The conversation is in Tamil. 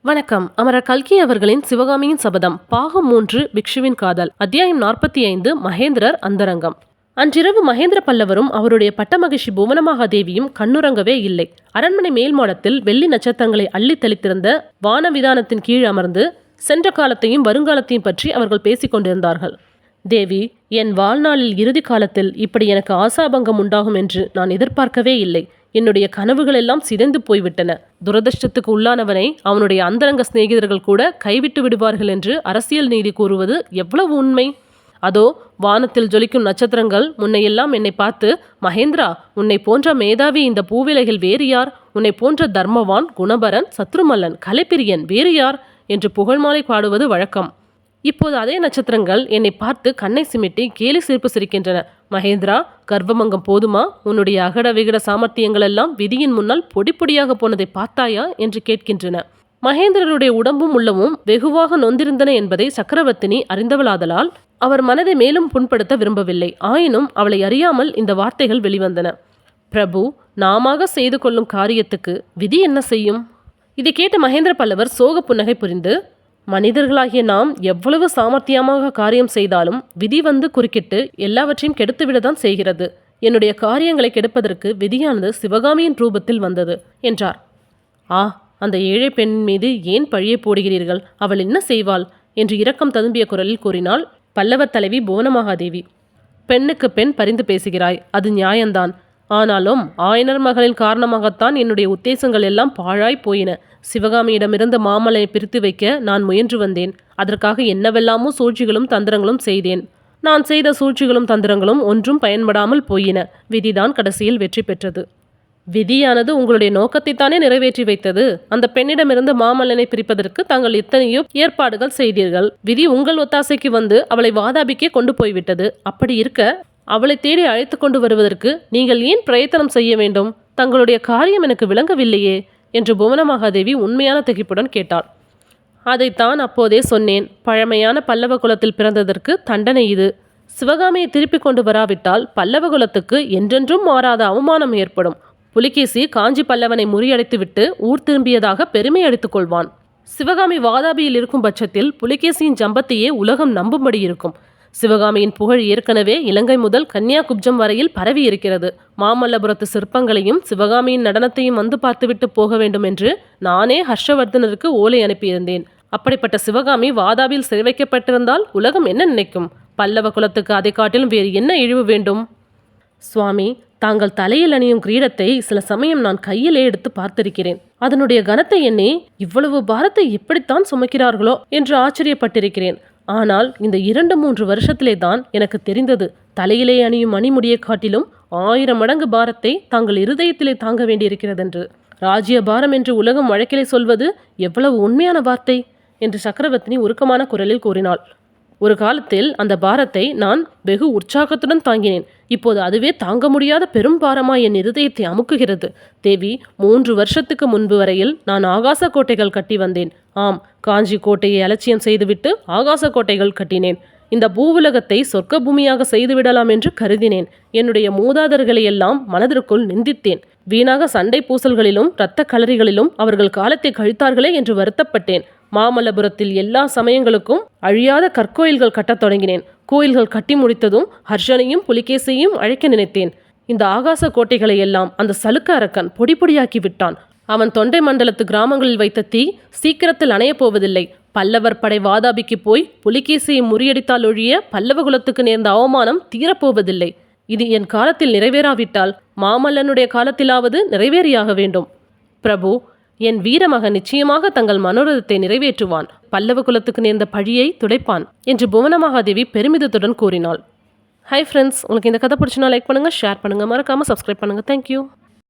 வணக்கம். அமரர் கல்கி அவர்களின் சிவகாமியின் சபதம் பாகம் 3 பிக்ஷுவின் காதல் அத்தியாயம் 45 மகேந்திரர் அந்தரங்கம். அன்றிரவு மகேந்திர பல்லவரும் அவருடைய பட்டமகிஷி புவனமகாதேவியும் கண்ணுறங்கவே இல்லை. அரண்மனை மேல் மாடத்தில் வெள்ளி நட்சத்திரங்களை அள்ளி தெளித்திருந்த வானவிதானத்தின் கீழ் அமர்ந்து சென்ற காலத்தையும் வருங்காலத்தையும் பற்றி அவர்கள் பேசிக் கொண்டிருந்தார்கள். தேவி, என் வாழ்நாளில் இறுதி காலத்தில் இப்படி எனக்கு ஆசாபங்கம் உண்டாகும் என்று நான் எதிர்பார்க்கவே இல்லை. என்னுடைய கனவுகள் எல்லாம் சிதைந்து போய்விட்டன. துரதிர்ஷ்டத்துக்கு உள்ளானவனை அவனுடைய அந்தரங்க சிநேகிதர்கள் கூட கைவிட்டு விடுவார்கள் என்று அரசியல் நீதி கூறுவது எவ்வளவு உண்மை? அதோ வானத்தில் ஜொலிக்கும் நட்சத்திரங்கள் முன்னையெல்லாம் என்னை பார்த்து, மகேந்திரா, உன்னை போன்ற மேதாவி இந்த பூவிலையில் வேறு யார்? உன்னை போன்ற தர்மவான், குணபரன், சத்ருமல்லன், கலைப்பிரியன் வேறு யார் என்று புகழ்மாலை பாடுவது வழக்கம். இப்போது அதே நட்சத்திரங்கள் என்னை பார்த்து கண்ணை சிமிட்டி கேலி சிரிப்பு சிரிக்கின்றன. மகேந்திரா, கர்வமங்கம் போதுமா? உன்னுடைய அகட விகட சாமர்த்தியங்கள் எல்லாம் விதியின் முன்னால் பொடி பொடியாக போனதை பார்த்தாயா என்று கேட்கின்றன. மகேந்திரருடைய உடம்பும் உள்ளமும் வெகுவாக நொந்திருந்தன என்பதை சக்கரவர்த்தினி அறிந்தவளாதலால் அவர் மனதை மேலும் புண்படுத்த விரும்பவில்லை. ஆயினும் அவளை அறியாமல் இந்த வார்த்தைகள் வெளிவந்தன. பிரபு, நாமாக செய்து கொள்ளும் காரியத்துக்கு விதி என்ன செய்யும்? இதை கேட்ட மகேந்திர பல்லவர் சோக புன்னகை புரிந்து, மனிதர்களாகிய நாம் எவ்வளவு சாமர்த்தியமாக காரியம் செய்தாலும் விதி வந்து குறுக்கிட்டு எல்லாவற்றையும் கெடுத்துவிடத்தான் செய்கிறது. என்னுடைய காரியங்களை கெடுப்பதற்கு விதியானது சிவகாமியின் ரூபத்தில் வந்தது என்றார். ஆ, அந்த ஏழை பெண் மீது ஏன் பழியை போடுகிறீர்கள்? அவள் என்ன செய்வாள் என்று இரக்கம் ததும்பிய குரலில் கூறினாள் பல்லவர் தலைவி புவனமகாதேவி. பெண்ணுக்கு பெண் பரிந்து பேசுகிறாய், அது நியாயம்தான். ஆனாலும் ஆயனர் மகளின் காரணமாகத்தான் என்னுடைய உத்தேசங்கள் எல்லாம் பாழாய் போயின. சிவகாமியிடமிருந்து மாமலையை பிரித்து வைக்க நான் முயன்று வந்தேன். அதற்காக என்னவெல்லாமோ சூழ்ச்சிகளும் தந்திரங்களும் செய்தேன். நான் செய்த சூழ்ச்சிகளும் தந்திரங்களும் ஒன்றும் பயன்படாமல் போயின. விதிதான் கடைசியில் வெற்றி பெற்றது. விதியானது உங்களுடைய நோக்கத்தைத்தானே நிறைவேற்றி வைத்தது. அந்த பெண்ணிடமிருந்து மாமல்லனை பிரிப்பதற்கு தாங்கள் எத்தனையோ ஏற்பாடுகள் செய்தீர்கள். விதி உங்கள் ஒத்தாசைக்கு வந்து அவளை வாதாபிக்கே கொண்டு போய்விட்டது. அப்படி இருக்க அவளை தேடி அழைத்து கொண்டு வருவதற்கு நீங்கள் ஏன் பிரயத்தனம் செய்ய வேண்டும்? தங்களுடைய காரியம் எனக்கு விளங்கவில்லையே என்று புவனமகாதேவி உண்மையான திகைப்புடன் கேட்டாள். அதைத்தான் அப்போதே சொன்னேன். பழமையான பல்லவ குலத்தில் பிறந்ததற்கு தண்டனை இது. சிவகாமியை திருப்பி கொண்டு வராவிட்டால் பல்லவ குலத்துக்கு என்றென்றும் மாறாத அவமானம் ஏற்படும். புலிகேசி காஞ்சி பல்லவனை முறியடித்துவிட்டு ஊர் திரும்பியதாக பெருமை அடித்துக் கொள்வான். சிவகாமி வாதாபியில் இருக்கும் பட்சத்தில் புலிகேசியின் ஜம்பத்தையே உலகம் நம்பும்படி இருக்கும். சிவகாமியின் புகழ் ஏற்கனவே இலங்கை முதல் கன்னியாகுப்ஜம் வரையில் பரவி இருக்கிறது. மாமல்லபுரத்து சிற்பங்களையும் சிவகாமியின் நடனத்தையும் வந்து பார்த்துவிட்டு போக வேண்டும் என்று நானே ஹர்ஷவர்தனருக்கு ஓலை அனுப்பியிருந்தேன். அப்படிப்பட்ட சிவகாமி வாதாபியில் சிறை வைக்கப்பட்டிருந்தால் உலகம் என்ன நினைக்கும்? பல்லவ குலத்துக்கு அதை காட்டிலும் வேறு என்ன இழிவு வேண்டும்? சுவாமி, தாங்கள் தலையில் அணியும் கிரீடத்தை சில சமயம் நான் கையிலே எடுத்து பார்த்திருக்கிறேன். அதனுடைய கனத்தை எண்ணி இவ்வளவு பாரத்தை எப்படித்தான் சுமக்கிறார்களோ என்று ஆச்சரியப்பட்டிருக்கிறேன். ஆனால் இந்த 2-3 வருஷத்திலே தான் எனக்கு தெரிந்தது, தலையிலே அணியும் மணிமுடியை காட்டிலும் 1000 மடங்கு பாரத்தை தாங்கள் இருதயத்திலே தாங்க வேண்டியிருக்கிறதென்று. ராஜ்ய பாரம் என்று உலகம் வழக்கிலே சொல்வது எவ்வளவு உண்மையான வார்த்தை என்று சக்கரவர்த்தினி உருக்கமான குரலில் கூறினாள். ஒரு காலத்தில் அந்த பாரத்தை நான் வெகு உற்சாகத்துடன் தாங்கினேன். இப்போது அதுவே தாங்க முடியாத பெரும் பாரமாய் என் இருதயத்தை அமுக்குகிறது. தேவி, 3 வருஷத்துக்கு முன்பு வரையில் நான் ஆகாச கோட்டைகள் கட்டி வந்தேன். ஆம், காஞ்சி கோட்டையை அலட்சியம் செய்துவிட்டு ஆகாச கோட்டைகள் கட்டினேன். இந்த பூவுலகத்தை சொர்க்க பூமியாக செய்துவிடலாம் என்று கருதினேன். என்னுடைய மூதாதர்களை எல்லாம் மனதிற்குள் நிந்தித்தேன். வீணாக சண்டை பூசல்களிலும் இரத்த களரிகளிலும் அவர்கள் காலத்தை கழித்தார்களே என்று வருத்தப்பட்டேன். மாமல்லபுரத்தில் எல்லா சமயங்களுக்கும் அழியாத கற்கோயில்கள் கட்டத் தொடங்கினேன். கோயில்கள் கட்டி முடித்ததும் ஹர்ஷனையும் புலிகேசியையும் அழைக்க நினைத்தேன். இந்த ஆகாச கோட்டைகளை எல்லாம் அந்த சலுக்க அரக்கன் பொடி பொடியாக்கி விட்டான். அவன் தொண்டை மண்டலத்து கிராமங்களில் வைத்த தீ சீக்கிரத்தில் அணையப் போவதில்லை. பல்லவர் படை வாதாபிக்கு போய் புலிகேசியை முறியடித்தால் ஒழிய பல்லவ குலத்துக்கு நேர்ந்த அவமானம் தீரப்போவதில்லை. இது என் காலத்தில் நிறைவேறாவிட்டால் மாமல்லனுடைய காலத்திலாவது நிறைவேறியாக வேண்டும். பிரபு, என் வீரமகன் நிச்சயமாக தங்கள் மனோரதத்தை நிறைவேற்றுவான். பல்லவ குலத்துக்கு நேர்ந்த பழியை துடைப்பான் என்று புவனமகாதேவி பெருமிதத்துடன் கூறினாள். ஹை ஃப்ரெண்ட்ஸ், உங்களுக்கு இந்த கதை பிடிச்சினா லைக் பண்ணுங்கள், ஷேர் பண்ணுங்கள், மறக்காமல் சப்ஸ்கிரைப் பண்ணுங்கள். தேங்க்யூ.